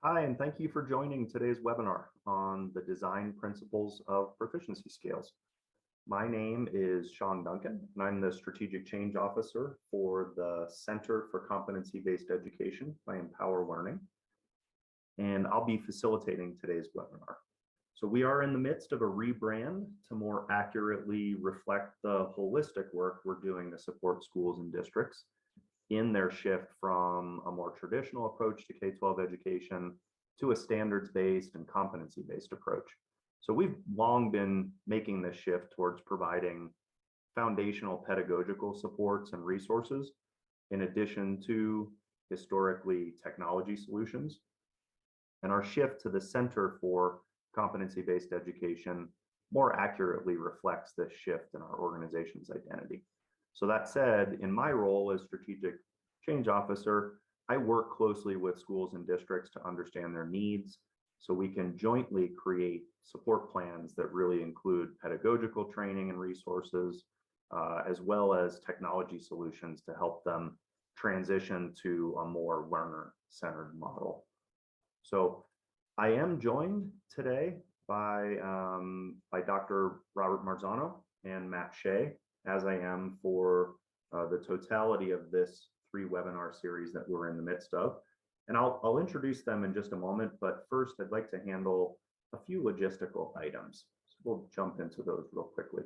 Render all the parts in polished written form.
Hi, and thank you for joining today's webinar on the design principles of proficiency scales. My name is Sean Duncan, and I'm the Strategic Change Officer for the Center for Competency-Based Education by Empower Learning, and I'll be facilitating today's webinar. So we are in the midst of a rebrand to more accurately reflect the holistic work we're doing to support schools and districts in their shift from a more traditional approach to K-12 education to a standards-based and competency-based approach. So we've long been making this shift towards providing foundational pedagogical supports and resources, in addition to historically technology solutions. And our shift to the Center for Competency-Based Education more accurately reflects this shift in our organization's identity. So that said, in my role as Strategic Change Officer, I work closely with schools and districts to understand their needs so we can jointly create support plans that really include pedagogical training and resources, as well as technology solutions to help them transition to a more learner-centered model. So I am joined today by Dr. Robert Marzano and Matt Shea, as I am for the totality of this 3-webinar series that we're in the midst of. And I'll introduce them in just a moment, but first I'd like to handle a few logistical items. So we'll jump into those real quickly.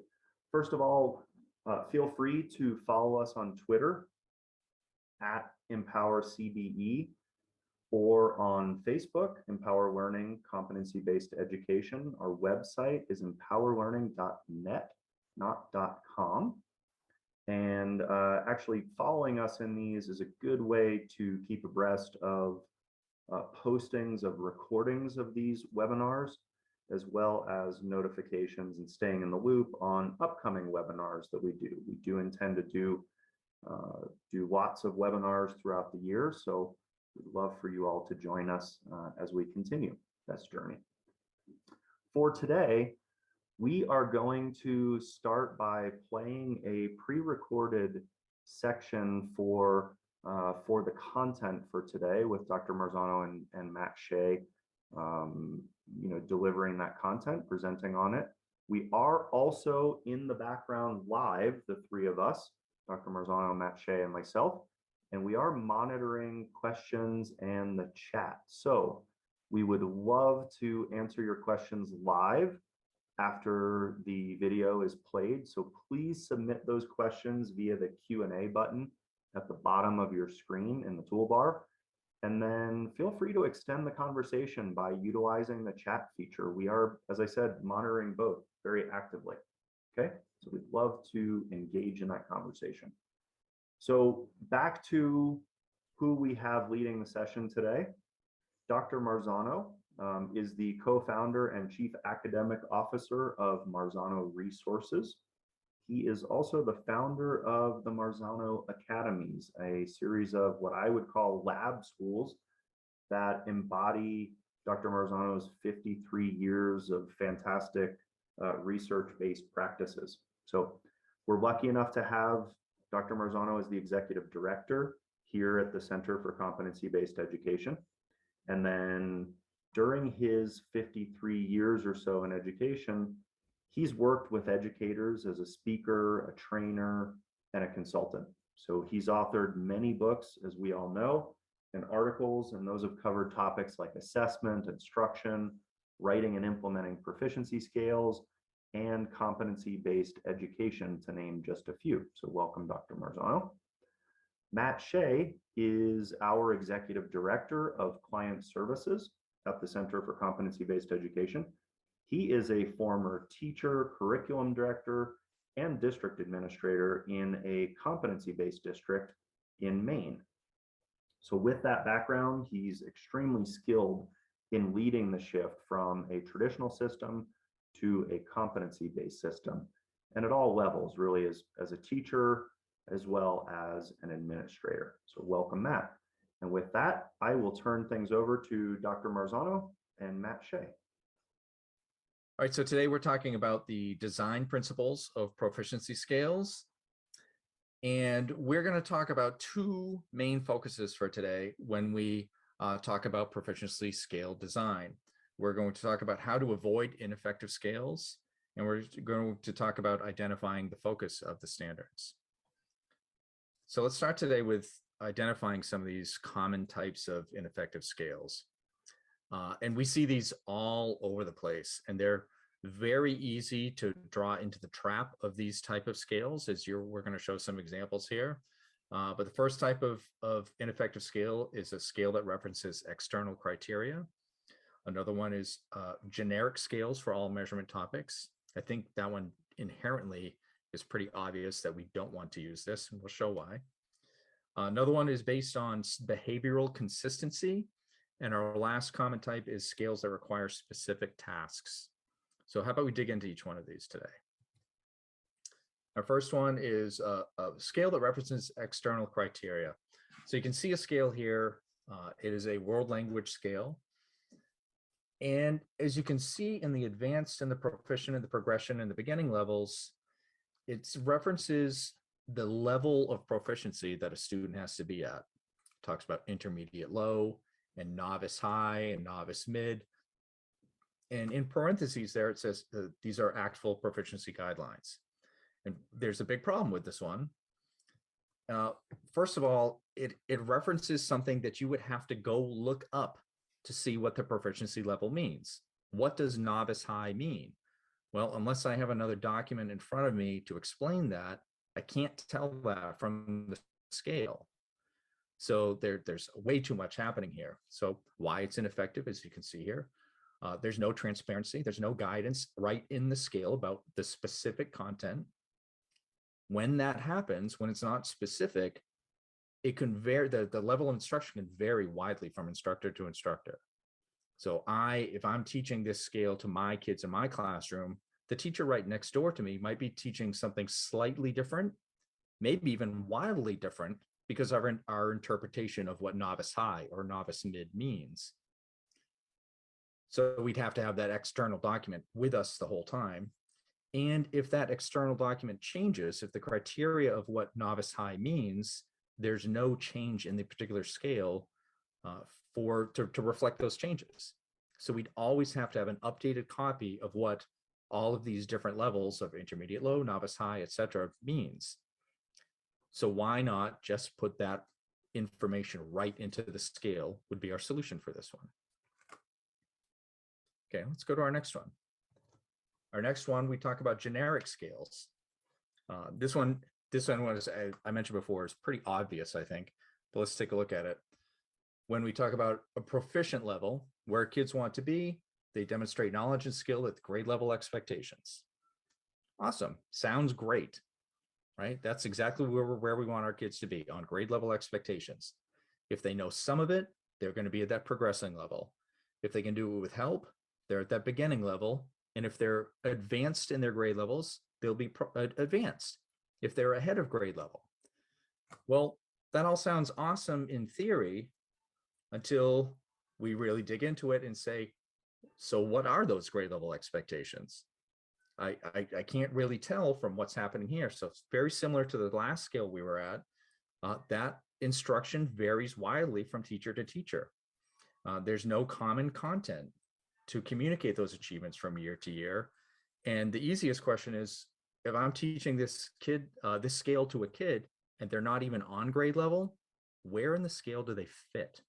First of all, feel free to follow us on Twitter at EmpowerCBE or on Facebook, Empower Learning Competency-Based Education. Our website is empowerlearning.net, not .com. And actually following us in these is a good way to keep abreast of postings of recordings of these webinars, as well as notifications and staying in the loop on upcoming webinars that we do. We do intend to do lots of webinars throughout the year, so we'd love for you all to join us as we continue this journey. For today, we are going to start by playing a pre-recorded section for the content for today with Dr. Marzano and Matt Shea, delivering that content, presenting on it. We are also in the background live, the 3 of us, Dr. Marzano, Matt Shea, and myself, and we are monitoring questions and the chat. So we would love to answer your questions live after the video is played. So please submit those questions via the Q&A button at the bottom of your screen in the toolbar. And then feel free to extend the conversation by utilizing the chat feature. We are, as I said, monitoring both very actively. Okay, so we'd love to engage in that conversation. So back to who we have leading the session today. Dr. Marzano is the co-founder and chief academic officer of Marzano Resources. He is also the founder of the Marzano Academies, a series of what I would call lab schools that embody Dr. Marzano's 53 years of fantastic research-based practices. So we're lucky enough to have Dr. Marzano as the executive director here at the Center for Competency-Based Education. And then during his 53 years or so in education, he's worked with educators as a speaker, a trainer, and a consultant. So he's authored many books, as we all know, and articles, and those have covered topics like assessment, instruction, writing and implementing proficiency scales, and competency-based education, to name just a few. So welcome, Dr. Marzano. Matt Shea is our executive director of client services at the Center for Competency-Based Education. He is a former teacher, curriculum director, and district administrator in a competency-based district in Maine. So with that background, he's extremely skilled in leading the shift from a traditional system to a competency-based system, and at all levels, really, as a teacher as well as an administrator. So welcome, Matt. And with that, I will turn things over to Dr. Marzano and Matt Shea. All right, so today we're talking about the design principles of proficiency scales. And we're going to talk about 2 main focuses for today when we talk about proficiency scale design. We're going to talk about how to avoid ineffective scales, and we're going to talk about identifying the focus of the standards. So let's start today with identifying some of these common types of ineffective scales. And we see these all over the place, and they're very easy to draw into the trap of these type of scales, we're going to show some examples here. But the first type of ineffective scale is a scale that references external criteria. Another one is generic scales for all measurement topics. I think that one inherently is pretty obvious that we don't want to use this, and we'll show why. Another one is based on behavioral consistency. And our last common type is scales that require specific tasks. So how about we dig into each one of these today? Our first one is a scale that represents external criteria. So you can see a scale here. It is a world language scale. And as you can see in the advanced and the proficient and the progression and the beginning levels, it references the level of proficiency that a student has to be at. It talks about intermediate low and novice high and novice mid. And in parentheses there, it says these are actual proficiency guidelines. And there's a big problem with this one. First of all, it references something that you would have to go look up to see what the proficiency level means. What does novice high mean? Well, unless I have another document in front of me to explain that, I can't tell that from the scale. So there's way too much happening here. So why it's ineffective, as you can see here, there's no transparency, there's no guidance right in the scale about the specific content. When that happens, when it's not specific, it can vary, the level of instruction can vary widely from instructor to instructor. So if I'm teaching this scale to my kids in my classroom, the teacher right next door to me might be teaching something slightly different, maybe even wildly different, because of our interpretation of what novice high or novice mid means. So we'd have to have that external document with us the whole time. And if that external document changes, if the criteria of what novice high means, there's no change in the particular scale to reflect those changes. So we'd always have to have an updated copy of what all of these different levels of intermediate low, novice high, et cetera, means. So why not just put that information right into the scale would be our solution for this one. Okay, let's go to our next one. Our next one, we talk about generic scales. This one was, I mentioned before, is pretty obvious, I think, but let's take a look at it. When we talk about a proficient level, where kids want to be, they demonstrate knowledge and skill at grade level expectations. Awesome, sounds great, right? That's exactly where we want our kids to be, on grade level expectations. If they know some of it, they're going to be at that progressing level. If they can do it with help, they're at that beginning level. And if they're advanced in their grade levels, they'll be advanced if they're ahead of grade level. Well, that all sounds awesome in theory until we really dig into it and say, so what are those grade level expectations? I can't really tell from what's happening here. So it's very similar to the last scale we were at. That instruction varies widely from teacher to teacher. There's no common content to communicate those achievements from year to year. And the easiest question is, if I'm teaching this scale to a kid and they're not even on grade level, where in the scale do they fit?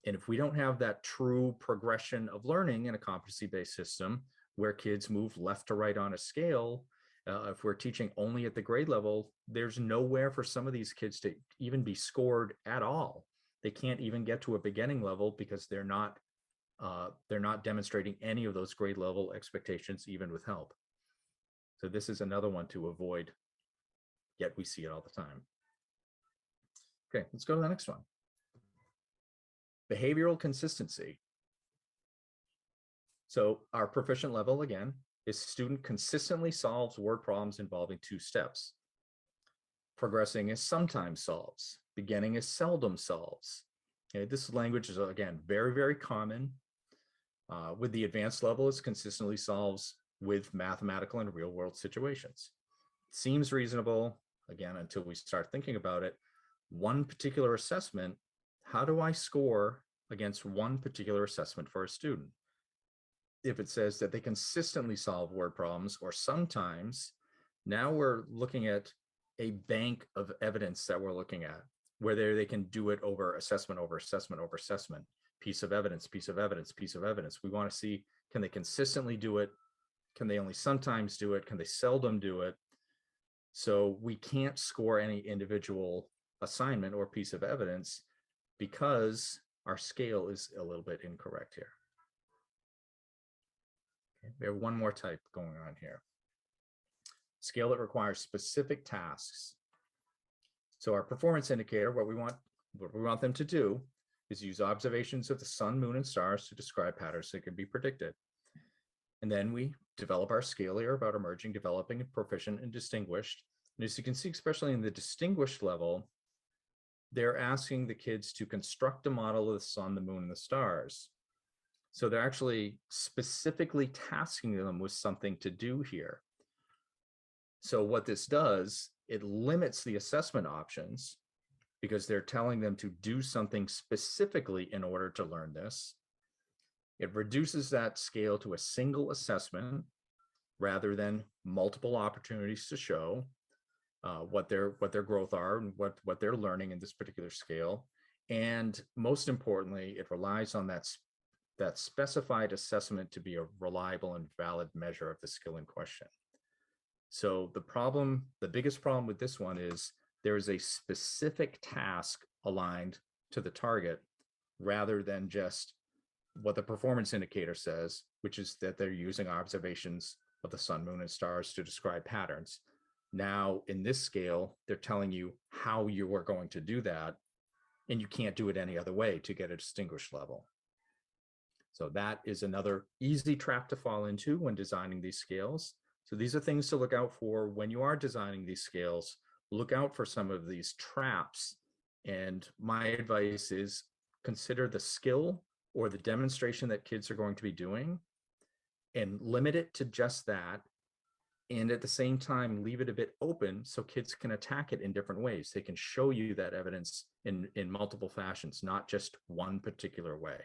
And if we don't have that true progression of learning in a competency-based system where kids move left to right on a scale, if we're teaching only at the grade level, there's nowhere for some of these kids to even be scored at all. They can't even get to a beginning level because they're not demonstrating any of those grade level expectations, even with help. So this is another one to avoid, yet we see it all the time. Okay, let's go to the next one. Behavioral consistency. So our proficient level, again, is student consistently solves word problems involving 2 steps. Progressing is sometimes solves. Beginning is seldom solves. Okay, this language is, again, very, very common. With the advanced level, it consistently solves with mathematical and real world situations. It seems reasonable, again, until we start thinking about it. One particular assessment, how do I score against one particular assessment for a student? If it says that they consistently solve word problems, or sometimes, now we're looking at a bank of evidence that we're looking at, whether they can do it over assessment, over assessment, over assessment, piece of evidence, piece of evidence, piece of evidence. We want to see, can they consistently do it? Can they only sometimes do it? Can they seldom do it? So we can't score any individual assignment or piece of evidence because our scale is a little bit incorrect here. Okay, we have one more type going on here. Scale that requires specific tasks. So our performance indicator, what we want them to do is use observations of the sun, moon, and stars to describe patterns that can be predicted. And then we develop our scale here about emerging, developing, proficient, and distinguished. And as you can see, especially in the distinguished level, they're asking the kids to construct a model of the sun, the moon, and the stars. So they're actually specifically tasking them with something to do here. So what this does, it limits the assessment options because they're telling them to do something specifically in order to learn this. It reduces that scale to a single assessment rather than multiple opportunities to show what their growth are and what they're learning in this particular scale. And most importantly, it relies on that specified assessment to be a reliable and valid measure of the skill in question. So the biggest problem with this one is there is a specific task aligned to the target rather than just what the performance indicator says, which is that they're using observations of the sun, moon, and stars to describe patterns. Now, in this scale, they're telling you how you are going to do that, and you can't do it any other way to get a distinguished level. So that is another easy trap to fall into when designing these scales. So these are things to look out for when you are designing these scales. Look out for some of these traps. And my advice is consider the skill or the demonstration that kids are going to be doing and limit it to just that. And at the same time, leave it a bit open so kids can attack it in different ways. They can show you that evidence in multiple fashions, not just one particular way.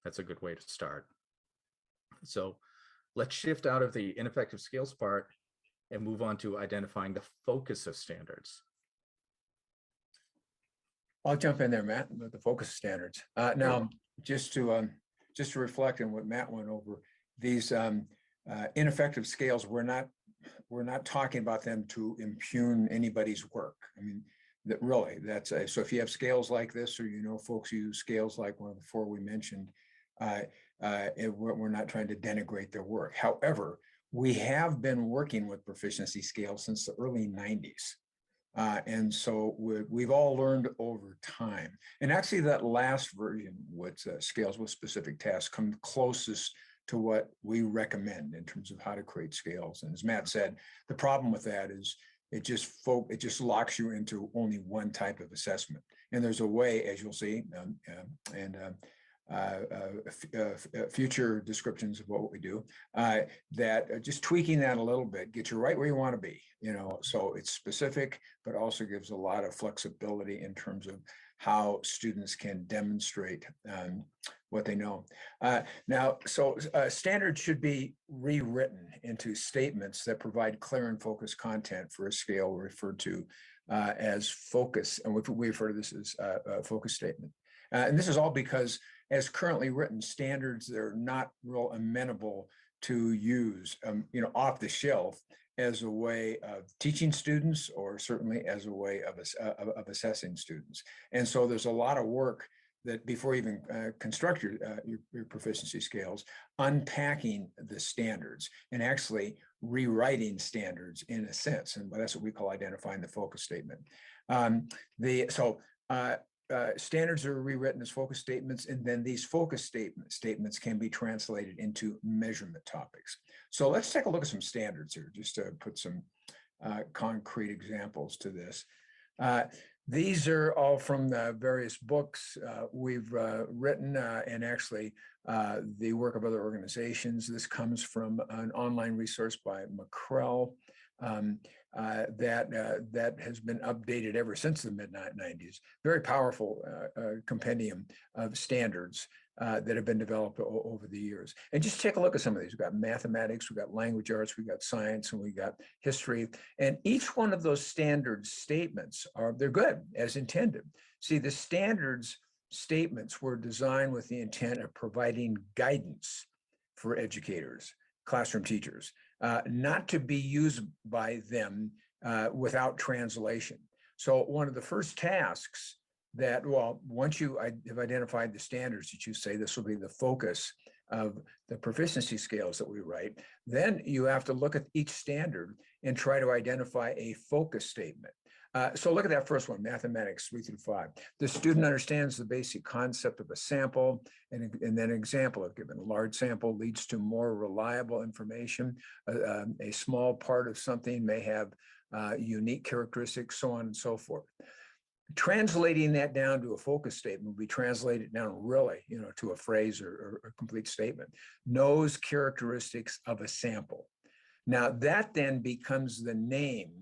That's a good way to start. So let's shift out of the ineffective scales part and move on to identifying the focus of standards. I'll jump in there, Matt, with the focus standards. Now, just to reflect on what Matt went over, these ineffective scales, we're not talking about them to impugn anybody's work. I mean, so if you have scales like this, or folks use scales like one of the four we mentioned, we're not trying to denigrate their work. However, we have been working with proficiency scales since the early 90s. And so we've all learned over time. And actually that last version with scales with specific tasks come closest to what we recommend in terms of how to create scales. And as Matt said, the problem with that is it just locks you into only one type of assessment. And there's a way, as you'll see, future descriptions of what we do, that just tweaking that a little bit gets you right where you want to be, so it's specific, but also gives a lot of flexibility in terms of how students can demonstrate what they know. Standards should be rewritten into statements that provide clear and focused content for a scale referred to as focus, and we refer to this as a focus statement. And this is all because as currently written, standards, they're not real amenable to use, off the shelf as a way of teaching students, or certainly as a way of assessing students. And so there's a lot of work that before you even construct your proficiency scales, unpacking the standards and actually rewriting standards in a sense. And that's what we call identifying the focus statement. Standards are rewritten as focus statements, and then these focus statements can be translated into measurement topics. So let's take a look at some standards here, just to put some concrete examples to this. These are all from the various books we've written, and actually the work of other organizations. This comes from an online resource by McCrell. that has been updated ever since the mid-90s. Very powerful compendium of standards that have been developed over the years. And just take a look at some of these. We've got mathematics, we've got language arts, we've got science, and we've got history. And each one of those standard statements they're good as intended. See, the standards statements were designed with the intent of providing guidance for educators, classroom teachers, not to be used by them without translation. So one of the first tasks that, well, once you have identified the standards that you say this will be the focus of the proficiency scales that we write, then you have to look at each standard and try to identify a focus statement. So look at that first one, mathematics 3 through 5. The student understands the basic concept of a sample, and then an example of given. A large sample leads to more reliable information. A small part of something may have unique characteristics, so on and so forth. Translating that down to a focus statement will be translated down really, to a phrase or a complete statement. Knows characteristics of a sample. Now that then becomes the name,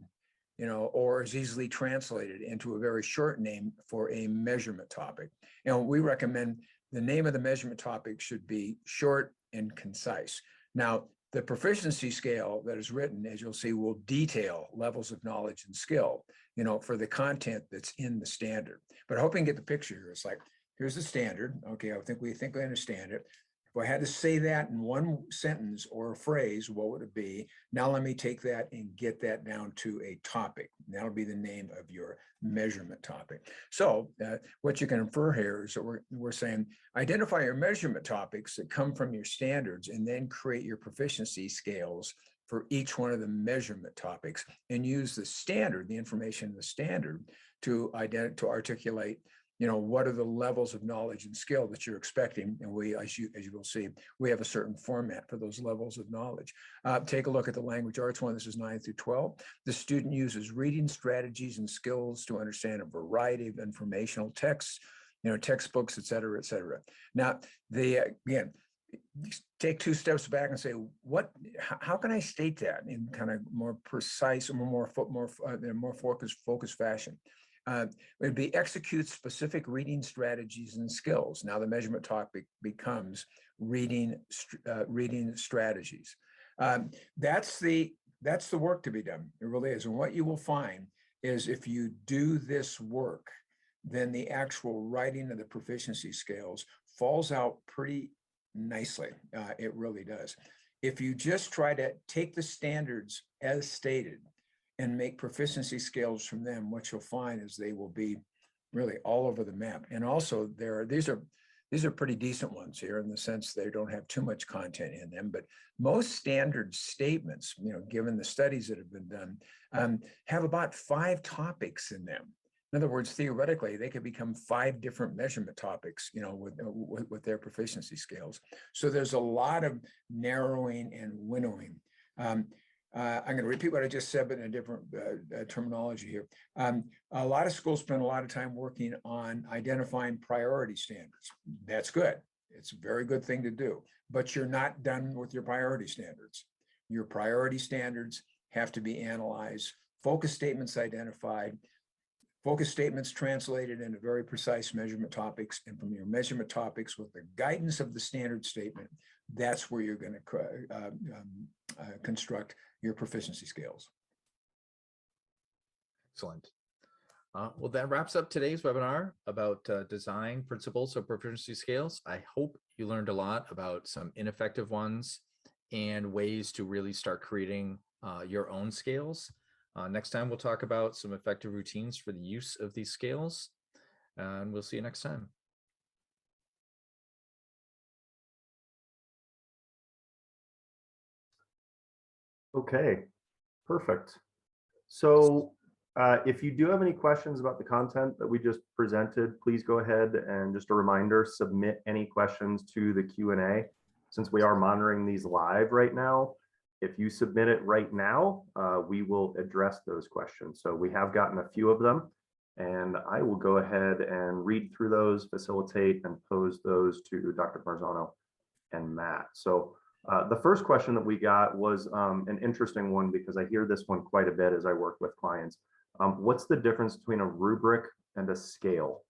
or is easily translated into a very short name for a measurement topic. And we recommend the name of the measurement topic should be short and concise. Now, the proficiency scale that is written, as you'll see, will detail levels of knowledge and skill, for the content that's in the standard. But I hope you can get the picture here. It's like, here's the standard. Okay, we think we understand it. If I had to say that in one sentence or a phrase, what would it be? Now let me take that and get that down to a topic. That'll be the name of your measurement topic. So what you can infer here is that we're saying, identify your measurement topics that come from your standards and then create your proficiency scales for each one of the measurement topics and use the standard, the information in the standard to articulate what are the levels of knowledge and skill that you're expecting? And we, as you will see, we have a certain format for those levels of knowledge. Take a look at the language arts one. This is 9 through 12. The student uses reading strategies and skills to understand a variety of informational texts, textbooks, et cetera, et cetera. Now, again, take 2 steps back and say, how can I state that in kind of more precise, more focused fashion? It would be execute specific reading strategies and skills. Now the measurement topic becomes reading strategies. That's the work to be done. It really is. And what you will find is if you do this work, then the actual writing of the proficiency scales falls out pretty nicely. It really does. If you just try to take the standards as stated and make proficiency scales from them, what you'll find is they will be really all over the map. And also these are pretty decent ones here in the sense they don't have too much content in them, but most standard statements, given the studies that have been done, have about 5 topics in them. In other words, theoretically, they could become 5 different measurement topics, with their proficiency scales. So there's a lot of narrowing and winnowing. I'm going to repeat what I just said, but in a different terminology here. A lot of schools spend a lot of time working on identifying priority standards. That's good. It's a very good thing to do, but you're not done with your priority standards. Your priority standards have to be analyzed, focus statements identified, focus statements translated into very precise measurement topics, and from your measurement topics with the guidance of the standard statement, that's where you're going to construct your proficiency scales. Excellent. Well, that wraps up today's webinar about design principles of proficiency scales. I hope you learned a lot about some ineffective ones and ways to really start creating your own scales. Next time, we'll talk about some effective routines for the use of these scales, and we'll see you next time. Okay, perfect. So if you do have any questions about the content that we just presented, please go ahead and, just a reminder, submit any questions to the Q&A. Since we are monitoring these live right now, if you submit it right now, we will address those questions. So we have gotten a few of them, and I will go ahead and read through those, facilitate, and pose those to Dr. Marzano and Matt. So The first question that we got was an interesting one because I hear this one quite a bit as I work with clients. What's the difference between a rubric and a scale?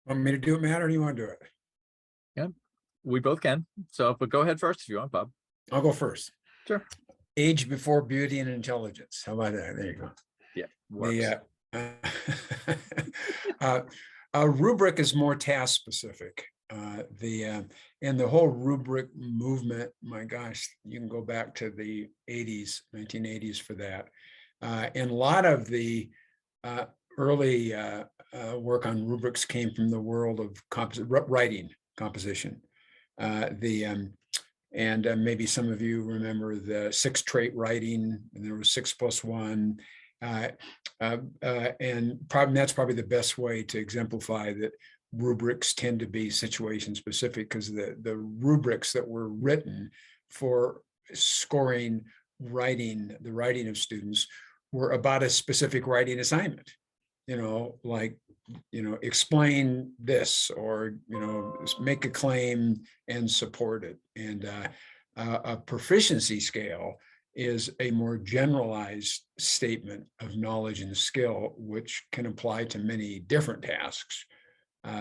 Want me to do it, Matt, or do you want to do it? Yeah, we both can. So, but go ahead first if you want, Bob. I'll go first. Sure. Age before beauty and intelligence. How about that? There you go. Yeah, works. A rubric is more task specific. And the whole rubric movement, my gosh, you can go back to the 80s, 1980s for that. And a lot of the early work on rubrics came from the world of writing composition. Maybe some of you remember the 6-trait writing, and there was 6+1. And that's probably the best way to exemplify that rubrics tend to be situation specific, because the rubrics that were written for scoring the writing of students were about a specific writing assignment, like, explain this, or, make a claim and support it. And a proficiency scale is a more generalized statement of knowledge and skill, which can apply to many different tasks.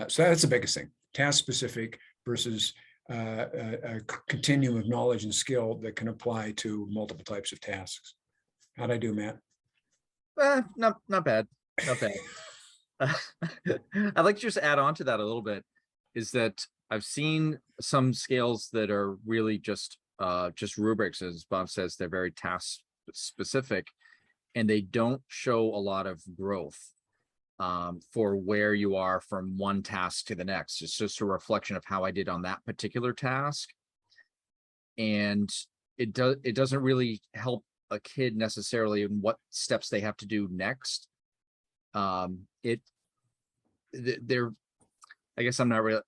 So that's the biggest thing: task specific versus a continuum of knowledge and skill that can apply to multiple types of tasks. How'd I do, Matt? Not bad. Not bad. I'd like to just add on to that a little bit, is that I've seen some scales that are really just rubrics, as Bob says. They're very task specific, and they don't show a lot of growth for where you are from one task to the next. It's just a reflection of how I did on that particular task, and it doesn't really help a kid necessarily in what steps they have to do next. I guess I'm not really,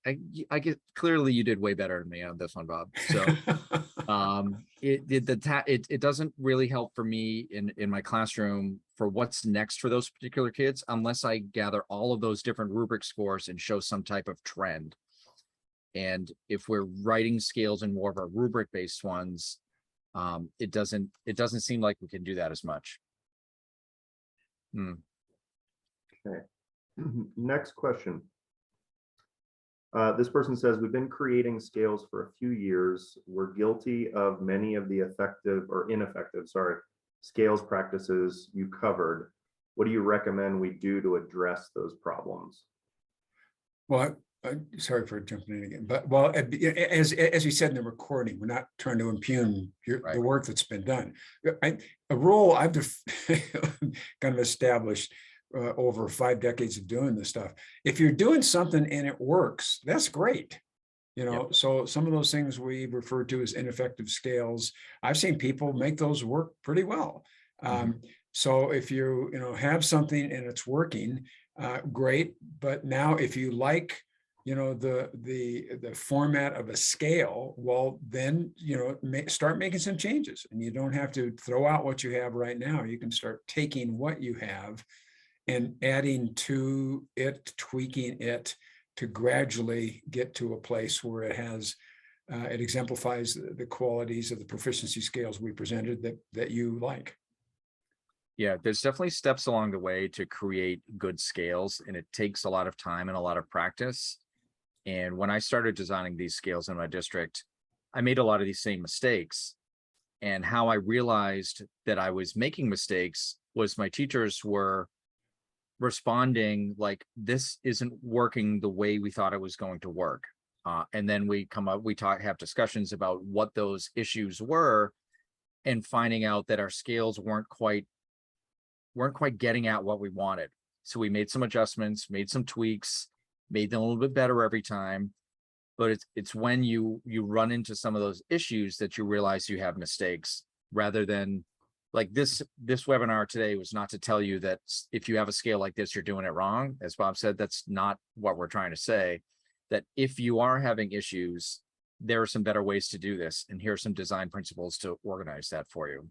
I get, clearly you did way better than me on this one, Bob. So it doesn't really help for me in my classroom for what's next for those particular kids, unless I gather all of those different rubric scores and show some type of trend. And if we're writing scales in more of our rubric based ones, it doesn't seem like we can do that as much. Okay. Next question. This person says, we've been creating scales for a few years. We're guilty of many of the ineffective scales practices you covered. What do you recommend we do to address those problems? Well, sorry for jumping in again, but as you said in the recording, we're not trying to impugn the work that's been done. A rule I've kind of established over 5 decades of doing this stuff: if you're doing something and it works, that's great. Yep. So some of those things we refer to as ineffective scales, I've seen people make those work pretty well. So if you have something and it's working, great. But now if you like the format of a scale, well, then start making some changes, and you don't have to throw out what you have right now. You can start taking what you have and adding to it, tweaking it, to gradually get to a place where it exemplifies the qualities of the proficiency scales we presented that you like. Yeah, there's definitely steps along the way to create good scales, and it takes a lot of time and a lot of practice. And when I started designing these scales in my district, I made a lot of these same mistakes. And how I realized that I was making mistakes was my teachers were responding like, this isn't working the way we thought it was going to work. And then we have discussions about what those issues were, and finding out that our scales weren't quite getting at what we wanted. So we made some adjustments, made some tweaks, made them a little bit better every time. But it's when you run into some of those issues that you realize you have mistakes, rather than like this webinar today was not to tell you that if you have a scale like this, you're doing it wrong. As Bob said, that's not what we're trying to say. That if you are having issues, there are some better ways to do this, and here are some design principles to organize that for you.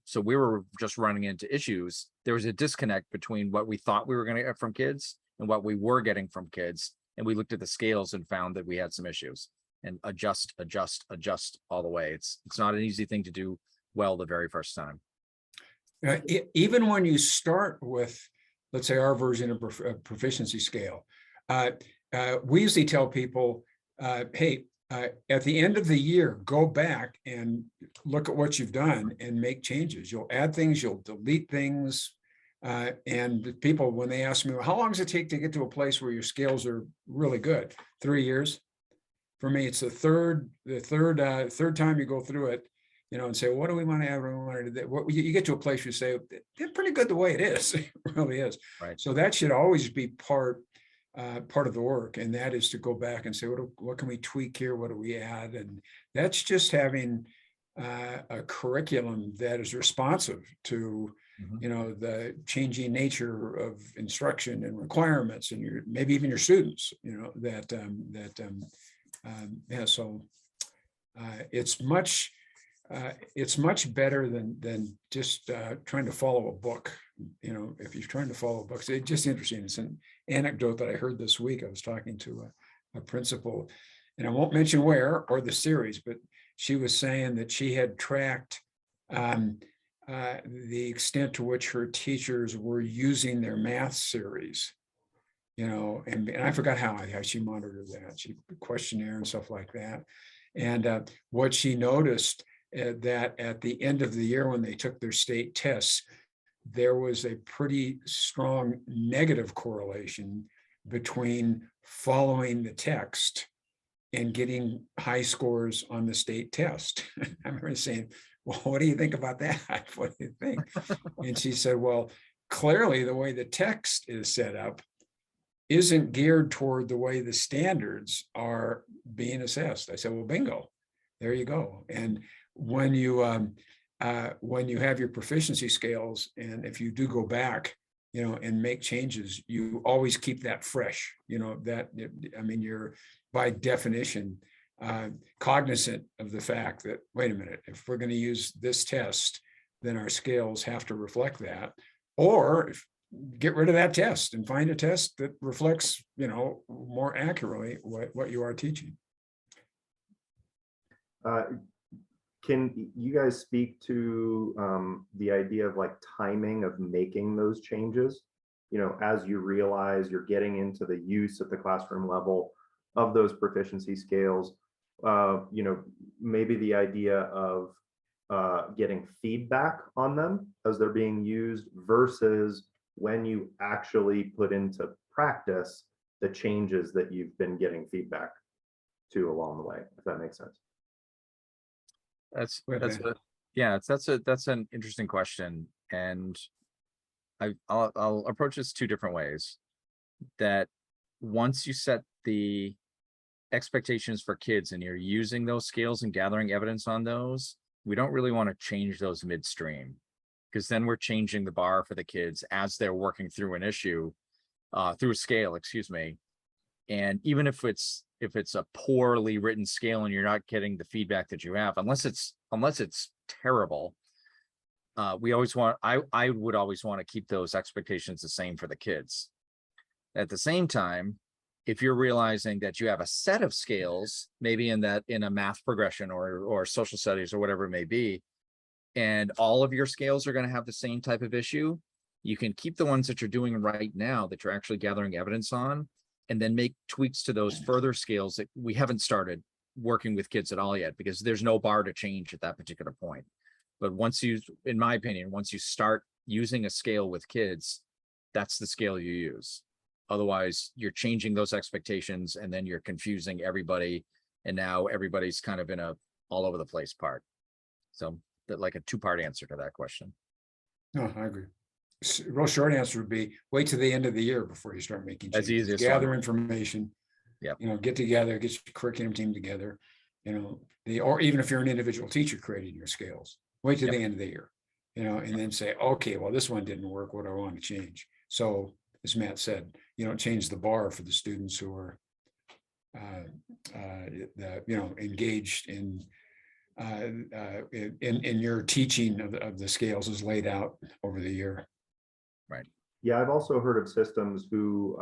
So we were just running into issues. There was a disconnect between what we thought we were going to get from kids and what we were getting from kids. and we looked at the scales and found that we had some issues, and adjust all the way. It's not an easy thing to do well the very first time. Even when you start with, let's say, our version of proficiency scale, we usually tell people, hey, at the end of the year, go back and look at what you've done and make changes. You'll add things, you'll delete things. And people, when they ask me, well, how long does it take to get to a place where your scales are really good? 3 years. For me, it's the third time you go through it, and say, what do we want to add? You get to a place where you say, they're pretty good the way it is. It really is. Right. So that should always be part of the work, and that is to go back and say, what can we tweak here? What do we add? And that's just having a curriculum that is responsive to the changing nature of instruction and requirements, and maybe even your students. It's much better than just trying to follow a book. If you're trying to follow books, it's just interesting. It's an anecdote that I heard this week. I was talking to a principal, and I won't mention where or the series, but she was saying that she had tracked the extent to which her teachers were using their math series, and I forgot how she monitored that. She questionnaire and stuff like that. And what she noticed that at the end of the year, when they took their state tests, there was a pretty strong negative correlation between following the text and getting high scores on the state test. I remember saying, well, what do you think about that? What do you think? And she said, well, clearly the way the text is set up isn't geared toward the way the standards are being assessed. I said, well, bingo, there you go. And when you have your proficiency scales, and if you do go back, and make changes, you always keep that fresh. You're by definition cognizant of the fact that, wait a minute, if we're going to use this test, then our scales have to reflect that, or get rid of that test and find a test that reflects, more accurately what you are teaching. Can you guys speak to the idea of timing of making those changes? As you realize you're getting into the use at the classroom level of those proficiency scales, maybe the idea of getting feedback on them as they're being used versus when you actually put into practice the changes that you've been getting feedback to along the way, if that makes sense. That's an interesting question, and I'll approach this two different ways. That once you set the expectations for kids and you're using those scales and gathering evidence on those, we don't really want to change those midstream, because then we're changing the bar for the kids as they're working through an issue, through a scale, and even if it's a poorly written scale and you're not getting the feedback that you have, unless it's terrible, I would always want to keep those expectations the same for the kids. At the same time, if you're realizing that you have a set of scales, maybe in a math progression or social studies or whatever it may be, and all of your scales are going to have the same type of issue, you can keep the ones that you're doing right now that you're actually gathering evidence on, and then make tweaks to those further scales that we haven't started working with kids at all yet, because there's no bar to change at that particular point. But in my opinion, once you start using a scale with kids, that's the scale you use. Otherwise, you're changing those expectations, and then you're confusing everybody, and now everybody's kind of in a all over the place part. So like a two-part answer to that question. No, I agree. Real short answer would be wait till the end of the year before you start making changes. That's easy. Gather information. Yeah. Get together, get your curriculum team together. Or even if you're an individual teacher creating your scales, wait till the end of the year. And then say, okay, well, this one didn't work. What do I want to change? So, as Matt said, change the bar for the students who are, engaged in your teaching of the scales as laid out over the year. Right. Yeah, I've also heard of systems who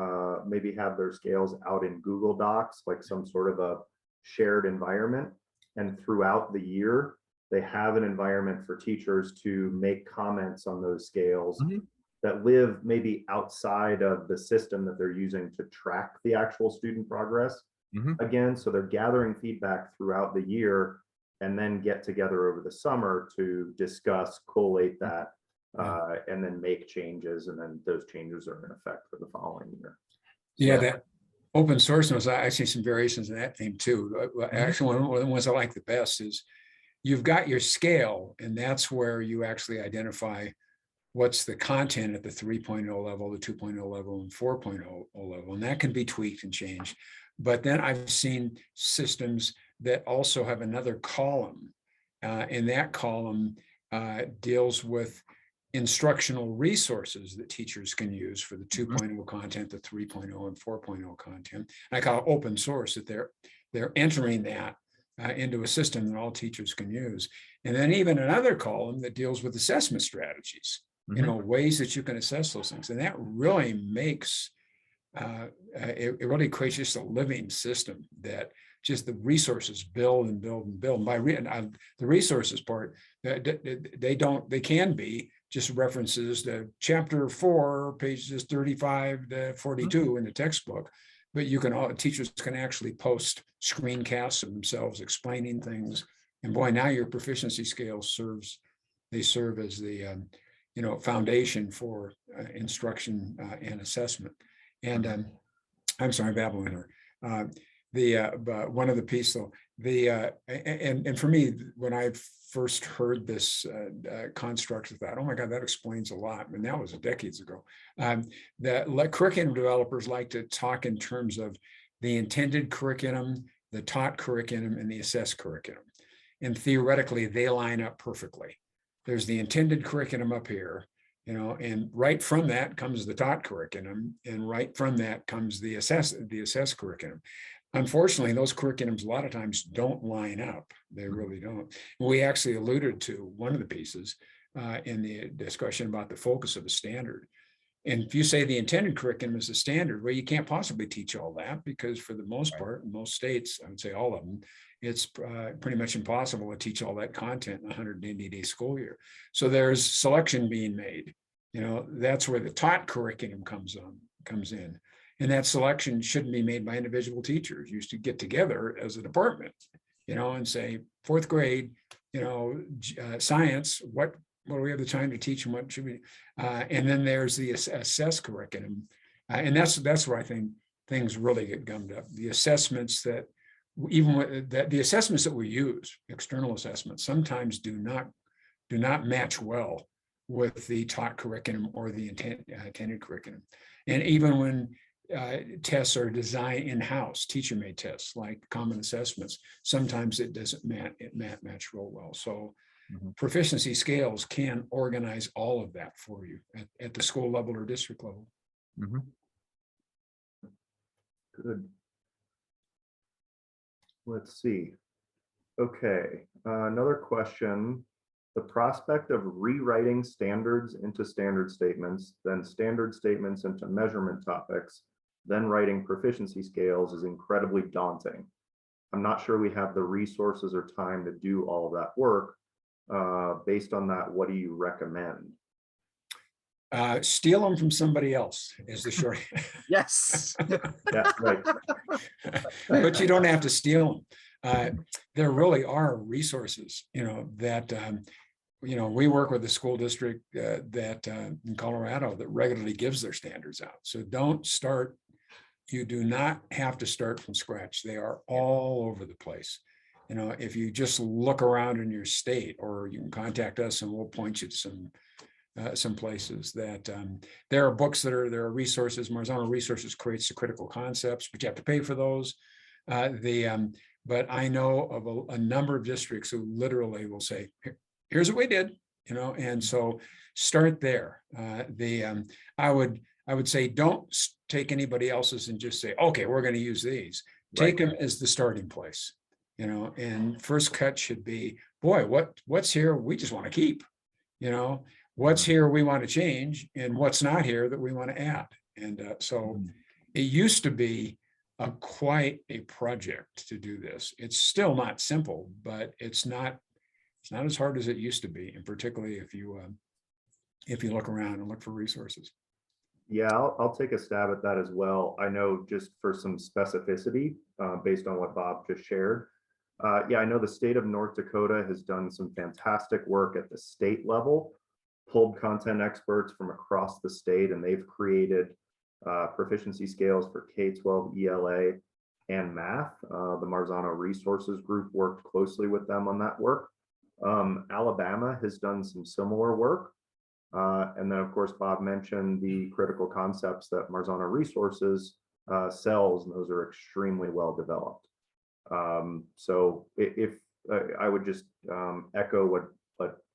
maybe have their scales out in Google Docs, like some sort of a shared environment. And throughout the year, they have an environment for teachers to make comments on those scales Mhm. that live maybe outside of the system that they're using to track the actual student progress. Mhm. Again, so they're gathering feedback throughout the year and then get together over the summer to discuss, collate that, and then make changes, and then those changes are in effect for the following year. Yeah, So, that open source knows actually some variations in that theme too. Actually, one of the ones I like the best is you've got your scale, and that's where you actually identify what's the content at the 3.0 level, the 2.0 level, and 4.0 level, and that can be tweaked and changed. But then I've seen systems that also have another column, and that column deals with instructional resources that teachers can use for the 2.0 content, the 3.0 and 4.0 content. And I call it open source, that they're entering that into a system that all teachers can use. And then even another column that deals with assessment strategies, you know, ways that you can assess those things. And that really makes, it really creates just a living system that just the resources build and build and build. And by the resources part, they can be just references to chapter 4, pages 35 to 42 in the textbook. But teachers can actually post screencasts of themselves explaining things. And boy, now your proficiency scales serve as the foundation for instruction and assessment. And I'm sorry, I'm babbling here. But one of the piece though, and for me, when I first heard this construct, I thought, oh my God, that explains a lot. And that was decades ago. That curriculum developers like to talk in terms of the intended curriculum, the taught curriculum, and the assessed curriculum. And theoretically, they line up perfectly. There's the intended curriculum up here, and right from that comes the taught curriculum, and right from that comes the assessed curriculum. Unfortunately, those curriculums a lot of times don't line up. They really don't. We actually alluded to one of the pieces in the discussion about the focus of a standard. And if you say the intended curriculum is a standard, well, you can't possibly teach all that, because for the most part, in most states, I would say all of them, it's pretty much impossible to teach all that content in a 180-day school year. So there's selection being made. That's where the taught curriculum comes in. And that selection shouldn't be made by individual teachers. You used to get together as a department, and say, fourth grade, science, what do we have the time to teach, and what should we? And then there's the assess curriculum. And that's where I think things really get gummed up. The assessments that, the assessments that we use, external assessments, sometimes do not match well with the taught curriculum or the intended curriculum. And even when tests are designed in-house, teacher-made tests like common assessments, sometimes it doesn't match real well. So proficiency scales can organize all of that for you at the school level or district level. Good. Let's see. Okay, another question. The prospect of rewriting standards into standard statements, then standard statements into measurement topics, then writing proficiency scales is incredibly daunting. I'm not sure we have the resources or time to do all of that work. Based on that, what do you recommend? Steal them from somebody else is the short. Yes. Yeah, right. But you don't have to steal them. There really are resources, that we work with the school district that in Colorado that regularly gives their standards out. So you do not have to start from scratch. They are all over the place. If you just look around in your state, or you can contact us and we'll point you to some places that there are books there are resources. Marzano Resources creates the critical concepts, but you have to pay for those. But I know of a number of districts who literally will say, here's what we did, and so start there. I would say, don't take anybody else's and just say, okay, we're going to use these. Take them as the starting place, and first cut should be, boy, what's here we just want to keep, what's here we want to change and what's not here that we want to add. And so it used to be quite a project to do this. It's still not simple, but it's not as hard as it used to be, and particularly if you look around and look for resources. Yeah, I'll take a stab at that as well. I know, just for some specificity, based on what Bob just shared. Yeah, I know the state of North Dakota has done some fantastic work at the state level, pulled content experts from across the state, and they've created proficiency scales for K-12 ELA and math. The Marzano Resources Group worked closely with them on that work. Alabama has done some similar work. And then, of course, Bob mentioned the critical concepts that Marzano Resources sells, and those are extremely well developed. So if I would just echo what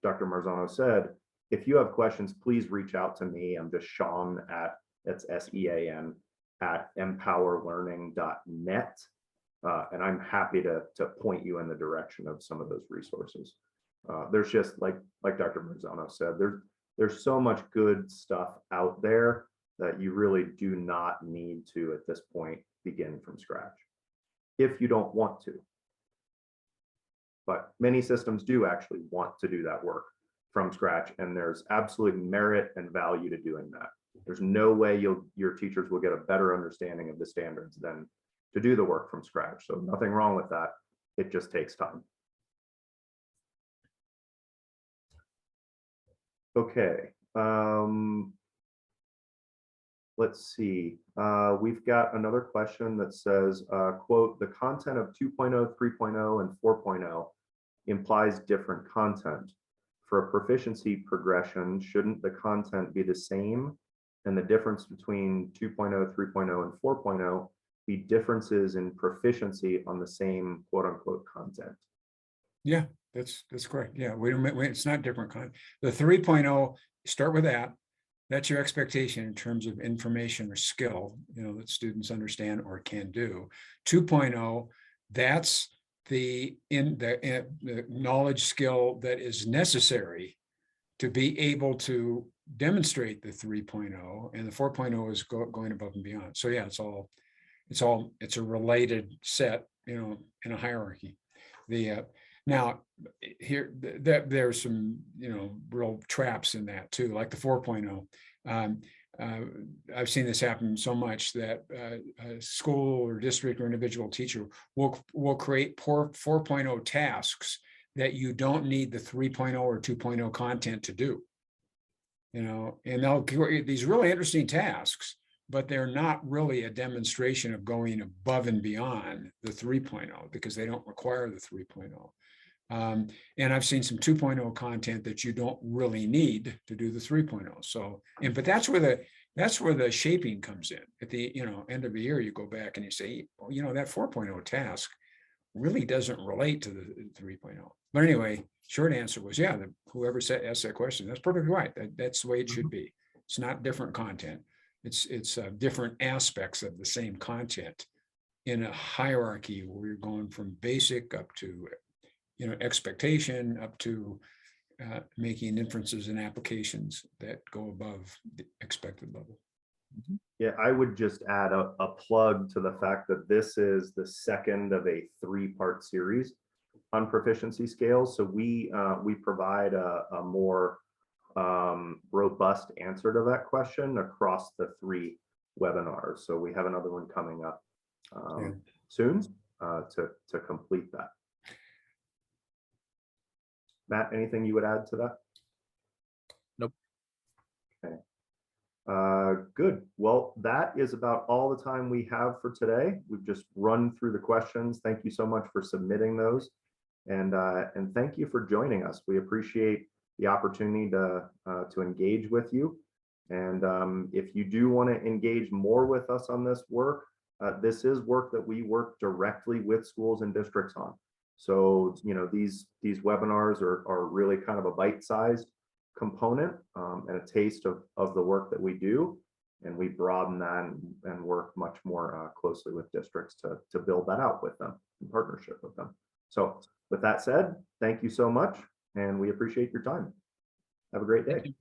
Dr. Marzano said, if you have questions, please reach out to me. I'm just Sean that's SEAN at empowerlearning.net. And I'm happy to point you in the direction of some of those resources. There's just like Dr. Marzano said, there's so much good stuff out there that you really do not need to, at this point, begin from scratch if you don't want to. But many systems do actually want to do that work from scratch, and there's absolute merit and value to doing that. There's no way your teachers will get a better understanding of the standards than to do the work from scratch. So nothing wrong with that. It just takes time. Okay. Let's see. We've got another question that says, quote, the content of 2.0, 3.0, and 4.0 implies different content. For a proficiency progression, shouldn't the content be the same? And the difference between 2.0, 3.0, and 4.0 be differences in proficiency on the same quote unquote content? Yeah, that's correct. Yeah, it's not different content. The 3.0, start with that. That's your expectation in terms of information or skill, that students understand or can do. 2.0, that's the knowledge skill that is necessary to be able to demonstrate the 3.0, and the 4.0 is going above and beyond. So yeah, it's a related set, in a hierarchy. Now here there's some real traps in that too, like the 4.0. I've seen this happen so much that a school or district or individual teacher will create 4.0 tasks that you don't need the 3.0 or 2.0 content to do. And they'll create these really interesting tasks, but they're not really a demonstration of going above and beyond the 3.0 because they don't require the 3.0. And I've seen some 2.0 content that you don't really need to do the 3.0. So, but that's where the shaping comes in. At the end of the year, you go back and you say, that 4.0 task really doesn't relate to the 3.0. But anyway, short answer was, yeah, whoever asked that question, that's perfectly right. That's the way it should be. It's not different content. It's different aspects of the same content in a hierarchy where you're going from basic up to expectation, up to making inferences and applications that go above the expected level. Yeah, I would just add a plug to the fact that this is the second of a 3-part series on proficiency scales. So we provide a more robust answer to that question across the 3 webinars. So we have another one coming up soon to complete that. Matt, anything you would add to that? Nope. Okay. Good. Well, that is about all the time we have for today. We've just run through the questions. Thank you so much for submitting those. And thank you for joining us. We appreciate the opportunity to engage with you. And if you do want to engage more with us on this work, this is work that we work directly with schools and districts on. So, these webinars are really kind of a bite-sized component and a taste of the work that we do. And we broaden that and work much more closely with districts to build that out with them in partnership with them. So with that said, thank you so much, and we appreciate your time. Have a great day.